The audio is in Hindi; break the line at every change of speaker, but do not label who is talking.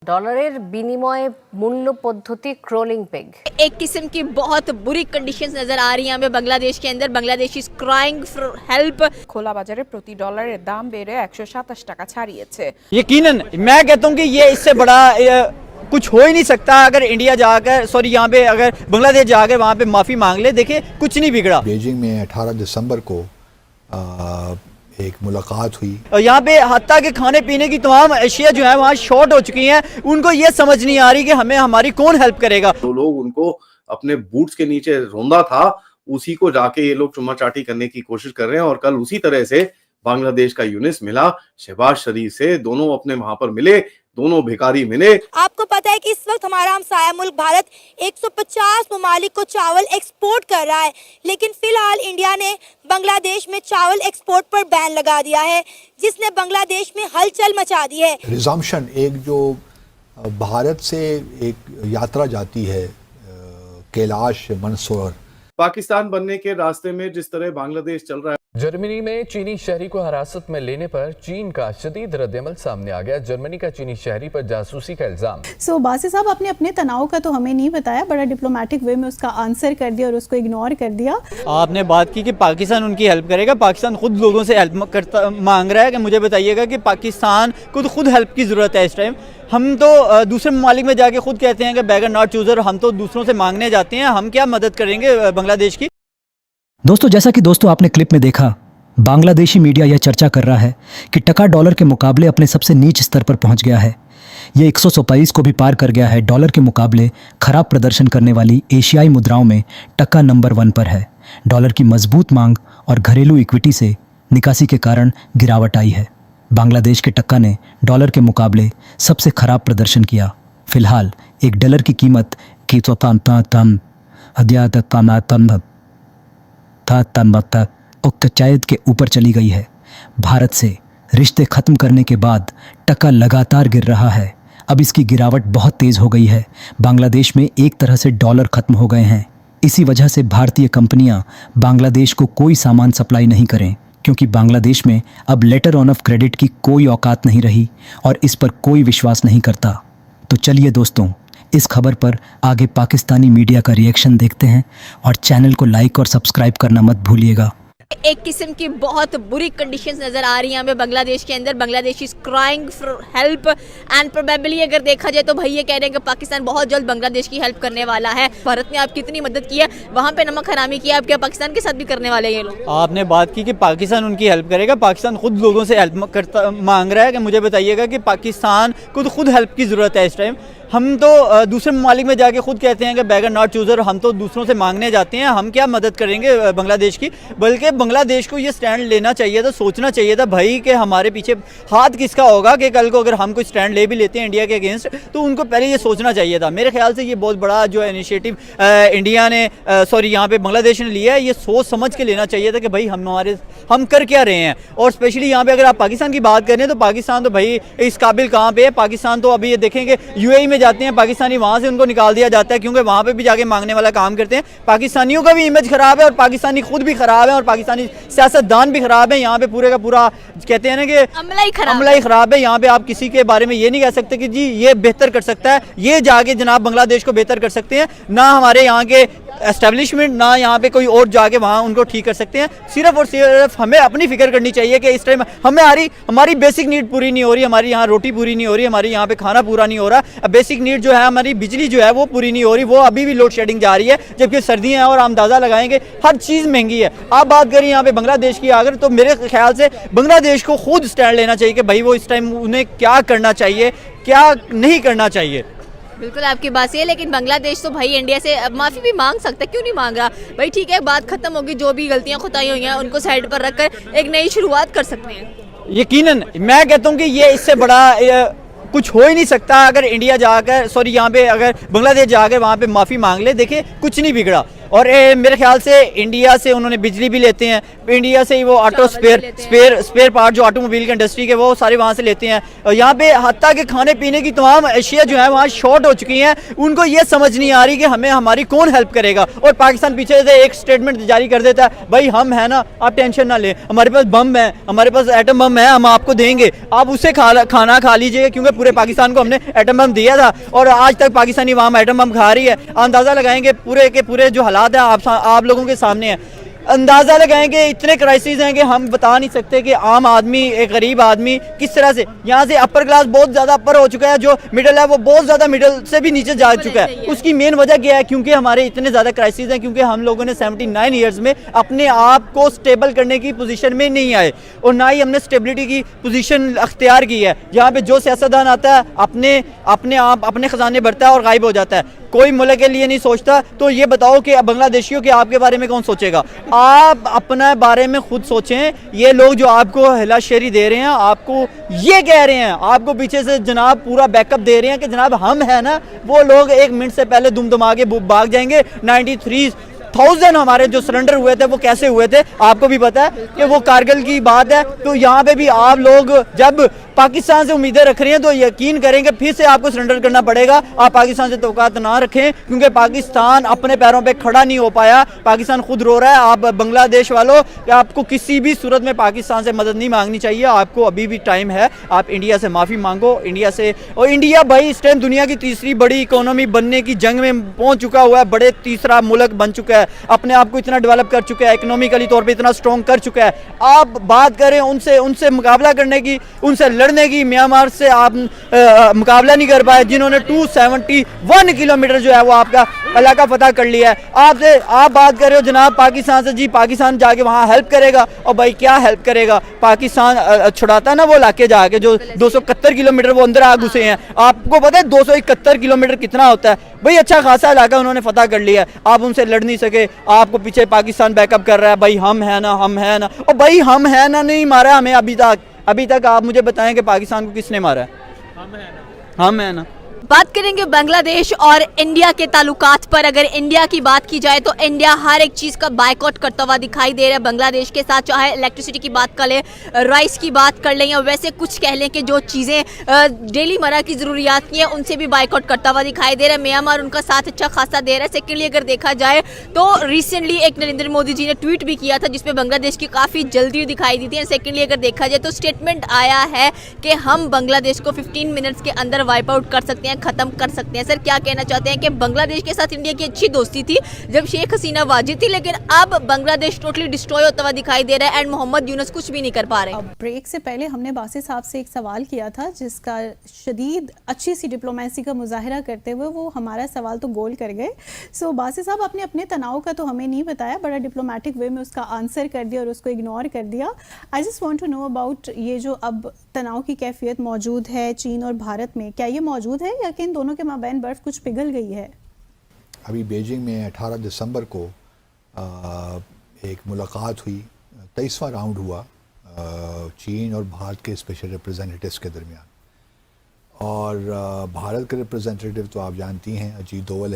डॉलरेर বিনিময়ে मूल्य पद्धति क्रोलिंग पेग।
एक किस्म की बहुत बुरी कंडीशंस नजर आ रही हैं हमें बांग्लादेश के अंदर। Bangladesh is crying for help.
খোলা বাজারে প্রতি ডলারের দাম বেড়ে 127 টাকা ছাড়িয়েছে।
यकीनन मैं कहता हूँ कि ये इससे बड़ा कुछ हो ही नहीं सकता अगर इंडिया जाकर यहाँ पे अगर बांग्लादेश जाकर वहाँ पे माफ़ी मांग ले। देखिए कुछ नहीं बिगड़ा।
बीजिंग में 18 दिसंबर को एक मुलाकात हुई।
यहाँ पे हत्ता के खाने पीने की तमाम अशिया जो है वहाँ शॉर्ट हो चुकी हैं। उनको ये समझ नहीं आ रही कि हमें हमारी कौन हेल्प करेगा।
तो लोग उनको अपने बूट्स के नीचे रौंदा था, उसी को जाके ये लोग चुम्मा चाटी करने की कोशिश कर रहे हैं। और कल उसी तरह से बांग्लादेश का यूनिस मिला शहबाज शरीफ से, दोनों अपने वहां पर मिले, दोनों भिखारी मिले।
आपको पता है कि इस वक्त हमारा हमसाया मुल्क भारत 150 ममालिक को चावल एक्सपोर्ट कर रहा है, लेकिन फिलहाल इंडिया ने बांग्लादेश में चावल एक्सपोर्ट पर बैन लगा दिया है, जिसने बांग्लादेश में हलचल मचा दी है।
रिजम्पशन एक जो भारत से एक यात्रा जाती है कैलाश मंसूर,
पाकिस्तान बनने के रास्ते में जिस तरह बांग्लादेश चल रहा है।
जर्मनी में चीनी शहरी को हिरासत में लेने पर चीन का शदीद रद्दअमल सामने आ गया। जर्मनी का चीनी शहरी पर जासूसी का इल्जाम।
बासी साहब, आपने अपने तनाव का तो हमें नहीं बताया, बड़ा डिप्लोमेटिक वे में उसका आंसर कर दिया और उसको इग्नोर कर दिया।
आपने बात की कि पाकिस्तान उनकी हेल्प करेगा। पाकिस्तान खुद लोगों से हेल्प मांग रहा है कि मुझे बताइएगा कि पाकिस्तान को तो खुद हेल्प की ज़रूरत है इस टाइम। हम तो दूसरे ममालिक में जाके खुद कहते हैं कि बैगर नॉट चूज़र, हम तो दूसरों से मांगने जाते हैं। हम क्या मदद करेंगे बांग्लादेश की।
दोस्तों, जैसा कि आपने क्लिप में देखा, बांग्लादेशी मीडिया यह चर्चा कर रहा है कि टका डॉलर के मुकाबले अपने सबसे नीच स्तर पर पहुंच गया है। ये 127 को भी पार कर गया है। डॉलर के मुकाबले खराब प्रदर्शन करने वाली एशियाई मुद्राओं में टका नंबर 1 पर है। डॉलर की मजबूत मांग और घरेलू इक्विटी से निकासी के कारण गिरावट आई है। बांग्लादेश के टक्का ने डॉलर के मुकाबले सबसे खराब प्रदर्शन किया। फिलहाल एक डॉलर की कीमत की उक्तचायद के ऊपर चली गई है। भारत से रिश्ते खत्म करने के बाद टका लगातार गिर रहा है। अब इसकी गिरावट बहुत तेज़ हो गई है। बांग्लादेश में एक तरह से डॉलर खत्म हो गए हैं। इसी वजह से भारतीय कंपनियां बांग्लादेश को कोई सामान सप्लाई नहीं करें, क्योंकि बांग्लादेश में अब लेटर ऑन ऑफ क्रेडिट की कोई औकात नहीं रही और इस पर कोई विश्वास नहीं करता। तो चलिए दोस्तों, इस खबर पर आगे पाकिस्तानी मीडिया का रिएक्शन देखते हैं और चैनल को लाइक और सब्सक्राइब करना मत भूलिएगा।
एक किस्म की बहुत बुरी कंडीशंस नजर आ रही हैं हमें बांग्लादेश के अंदर। Bangladesh is crying for help and probably अगर देखा जाए तो भाई ये कह रहे हैं कि पाकिस्तान बहुत जल्द बांग्लादेश की हेल्प करने वाला है। भारत ने आपकी कितनी मदद की है, वहाँ पे नमक हरामी किया, आप क्या पाकिस्तान के साथ भी करने वाले हैं ये लोग?
आपने बात की कि पाकिस्तान उनकी हेल्प करेगा। पाकिस्तान खुद लोगों से हेल्प मांग रहा है कि मुझे बताइएगा कि पाकिस्तान को तो खुद हेल्प की ज़रूरत है इस टाइम। हम तो दूसरे ममालिक में जाके खुद कहते हैं कि बैगर नॉट चूज़र, हम तो दूसरों से मांगने जाते हैं। हम क्या मदद करेंगे बांग्लादेश की। बल्कि बांग्लादेश को ये स्टैंड लेना चाहिए था, सोचना चाहिए था भाई कि हमारे पीछे हाथ किसका होगा, कि कल को अगर हम कोई स्टैंड ले भी लेते हैं इंडिया के अगेंस्ट, तो उनको पहले ये सोचना चाहिए था। मेरे ख्याल से ये बहुत बड़ा जो है इनिशिएटिव इंडिया ने यहाँ पे बांग्लादेश ने लिया है, ये सोच समझ के लेना चाहिए था कि भाई हम कर क्या रहे हैं। और स्पेशली यहाँ पे अगर आप पाकिस्तान की बात करें तो पाकिस्तान तो भाई इस काबिल कहाँ पे है। पाकिस्तान तो अभी ये देखेंगे UAE में जाते हैं पाकिस्तानी, वहाँ से उनको निकाल दिया जाता है, क्योंकि वहाँ पे भी जाके मांगने वाला काम करते हैं। पाकिस्तानियों का भी इमेज खराब है और पाकिस्तानी खुद भी खराब है और पाकिस्तानी सियासतदान भी खराब है। यहाँ पे पूरे का पूरा कहते हैं ना कि अमला ही खराब है। यहाँ पे आप किसी के बारे में ये नहीं कह सकते कि जी ये बेहतर कर सकता है, ये जाके जनाब बांग्लादेश को बेहतर कर सकते हैं। ना हमारे यहाँ के एस्टेब्लिशमेंट, ना यहाँ पे कोई और जाके वहाँ उनको ठीक कर सकते हैं। सिर्फ और सिर्फ हमें अपनी फिक्र करनी चाहिए कि इस टाइम हमारी बेसिक नीड पूरी नहीं हो रही, हमारी यहाँ रोटी पूरी नहीं हो रही, हमारे यहाँ पे खाना पूरा नहीं हो रहा। बेसिक नीड जो है हमारी बिजली जो है वो पूरी नहीं हो रही, वो अभी भी लोड शेडिंग जा रही है, जबकि सर्दियाँ हैं और हम अंदाज़ा लगाएंगे हर चीज़ महंगी है। आप बात करें यहाँ पे बांग्लादेश की अगर, तो मेरे ख्याल से बांग्लादेश को खुद स्टैंड लेना चाहिए कि भाई वो इस टाइम उन्हें क्या करना चाहिए, क्या नहीं करना चाहिए।
बिल्कुल आपकी बात सही है, लेकिन बांग्लादेश तो भाई इंडिया से माफ़ी भी मांग सकता है, क्यों नहीं मांग रहा भाई? ठीक है, बात खत्म होगी, जो भी गलतियाँ खुताई हुई हैं उनको साइड पर रखकर एक नई शुरुआत कर सकते हैं।
यकीनन मैं कहता हूँ कि ये इससे बड़ा कुछ हो ही नहीं सकता अगर इंडिया जाकर यहाँ पे अगर बांग्लादेश जाकर वहाँ पे माफ़ी मांग ले। देखिए कुछ नहीं बिगड़ा। और मेरे ख्याल से इंडिया से उन्होंने बिजली भी लेते हैं, इंडिया से ही वो ऑटो स्पेयर पार्ट जो ऑटोमोबाइल की इंडस्ट्री के वो सारे वहाँ से लेते हैं। और यहाँ पे हत्ता के खाने पीने की तमाम अशिया जो है वहाँ शॉर्ट हो चुकी हैं। उनको ये समझ नहीं आ रही कि हमें हमारी कौन हेल्प करेगा। और पाकिस्तान पीछे से एक स्टेटमेंट जारी कर देता है, भाई हम है ना, आप टेंशन ना लें, हमारे पास बम है, हमारे पास एटम बम है, हम आपको देंगे, आप उससे खाना खा लीजिएगा, क्योंकि पूरे पाकिस्तान को हमने एटम बम दिया था और आज तक पाकिस्तानी अवाम एटम बम खा रही है। अंदाज़ा लगाएंगे पूरे के पूरे जो हालात हैं आप लोगों के सामने हैं। अंदाज़ा लगाएंगे इतने क्राइसिस हैं कि हम बता नहीं सकते कि आम आदमी, एक गरीब आदमी किस तरह से, यहाँ से अपर क्लास बहुत ज़्यादा अपर हो चुका है, जो मिडिल है वो बहुत ज़्यादा मिडिल से भी नीचे जा चुका है। उसकी मेन वजह क्या है? क्योंकि हमारे इतने ज़्यादा क्राइसिस हैं, क्योंकि हम लोगों ने 79 ईयर्स में अपने आप को स्टेबल करने की पोजीशन में नहीं आए और ना ही हमने स्टेबिलिटी की पोजीशन अख्तियार की है। यहाँ पे जो सियासतदान आता है अपने खजाने भरता है और गायब हो जाता है, कोई मुल्क के लिए नहीं सोचता। तो ये बताओ कि बांग्लादेशियों के आपके बारे में कौन सोचेगा? आप अपने बारे में खुद सोचें। ये लोग जो आपको हिलाशेरी दे रहे हैं, आपको ये कह रहे हैं, आपको पीछे से जनाब पूरा बैकअप दे रहे हैं कि जनाब हम है ना, वो लोग एक मिनट से पहले दुमदुमा के भाग जाएंगे। 93,000 हमारे जो सरेंडर हुए थे वो कैसे हुए थे आपको भी पता है कि वो कारगिल की बात है। तो यहाँ पे भी आप लोग जब पाकिस्तान से उम्मीदें रख रहे हैं तो यकीन करेंगे फिर से आपको सरेंडर करना पड़ेगा। आप पाकिस्तान से तवक्कुआत ना रखें, क्योंकि पाकिस्तान अपने पैरों पे खड़ा नहीं हो पाया, पाकिस्तान खुद रो रहा है। आप बांग्लादेश वालों, आपको किसी भी सूरत में पाकिस्तान से मदद नहीं मांगनी चाहिए, आपको अभी भी टाइम है। आप इंडिया से माफ़ी मांगो, इंडिया से। और इंडिया भाई इस टाइम दुनिया की तीसरी बड़ी इकोनॉमी बनने की जंग में पहुँच चुका हुआ है, बड़े तीसरा मुल्क बन चुका है, अपने आप को इतना डेवलप कर चुका है, इकोनॉमिकली तौर पर इतना स्ट्रॉन्ग कर चुका है। आप बात करें उनसे मुकाबला करने की, उनसे लड़ने की। म्यांमार से आप मुकाबला नहीं कर पाए, जिन्होंने 271 किलोमीटर जो है वो आपका इलाका फतह कर लिया है। आप बात कर रहे हो जनाब पाकिस्तान से, जी पाकिस्तान जाके वहाँ हेल्प करेगा। और भाई क्या हेल्प करेगा? पाकिस्तान छुड़ाता है ना वो इलाके जाके, जो 271 किलोमीटर वो अंदर आ घुसे हैं। आपको पता है 271 किलोमीटर कितना होता है? भाई अच्छा खासा इलाका उन्होंने फतह कर लिया है, आप उनसे लड़ नहीं सके। आपको पीछे पाकिस्तान बैकअप कर रहा है, भाई हम है ना, हम है ना। और भाई हम है ना नहीं मारा हमें अभी तक आप मुझे बताएं कि पाकिस्तान को किसने मारा है? हम है ना।
बात करेंगे बांग्लादेश और इंडिया के ताल्लुकात पर। अगर इंडिया की बात की जाए तो इंडिया हर एक चीज़ का बायकॉट करता हुआ दिखाई दे रहा है बांग्लादेश के साथ, चाहे इलेक्ट्रिसिटी की बात कर लें, राइस की बात कर लें, या वैसे कुछ कह लें कि जो चीज़ें डेली मरा की ज़रूरियात की हैं उनसे भी बायकॉट करता हुआ दिखाई दे रहा है। म्यांमार उनका साथ अच्छा खासा दे रहा है। सेकेंडली अगर देखा जाए तो रिसेंटली एक नरेंद्र मोदी जी ने ट्वीट भी किया था जिसमें बांग्लादेश की काफ़ी जल्दी दिखाई दी थी। एंड सेकेंडली अगर देखा जाए तो स्टेटमेंट आया है कि हम बांग्लादेश को 15 मिनट्स के अंदर वाइप आउट कर सकते हैं, खत्म कर सकते हैं। सर क्या कहना चाहते हैं कि बांग्लादेश के साथ इंडिया की अच्छी दोस्ती थी जब शेख हसीना वाजिद थी, लेकिन अब बांग्लादेश टोटली डिस्ट्रॉय होता हुआ दिखाई दे रहा है एंड मोहम्मद यूनुस कुछ भी नहीं कर पा रहे।
ब्रेक से पहले हमने बासी साहब से एक सवाल किया था जिसका शदीद अच्छी सी डिप्लोमेसी का मुजाहिरा करते हुए वो हमारा सवाल तो गोल कर गए। सो बासी साहब आपने अपने तनाव का तो हमें नहीं बताया, बड़ा डिप्लोमेटिक वे में उसका आंसर कर दिया और उसको इग्नोर कर दिया। I just want to know about ये जो अब तनाव की कैफियत मौजूद है चीन और भारत में, क्या ये मौजूद है या कि इन दोनों के माबैन बर्फ कुछ पिघल गई है?
अभी बीजिंग में 18 दिसंबर को एक मुलाकात हुई, 23वां राउंड हुआ चीन और भारत के स्पेशल रिप्रेजेंटेटिव्स के दरमियान। और भारत के रिप्रेजेंटेटिव तो आप जानती हैं अजीत दोवल है।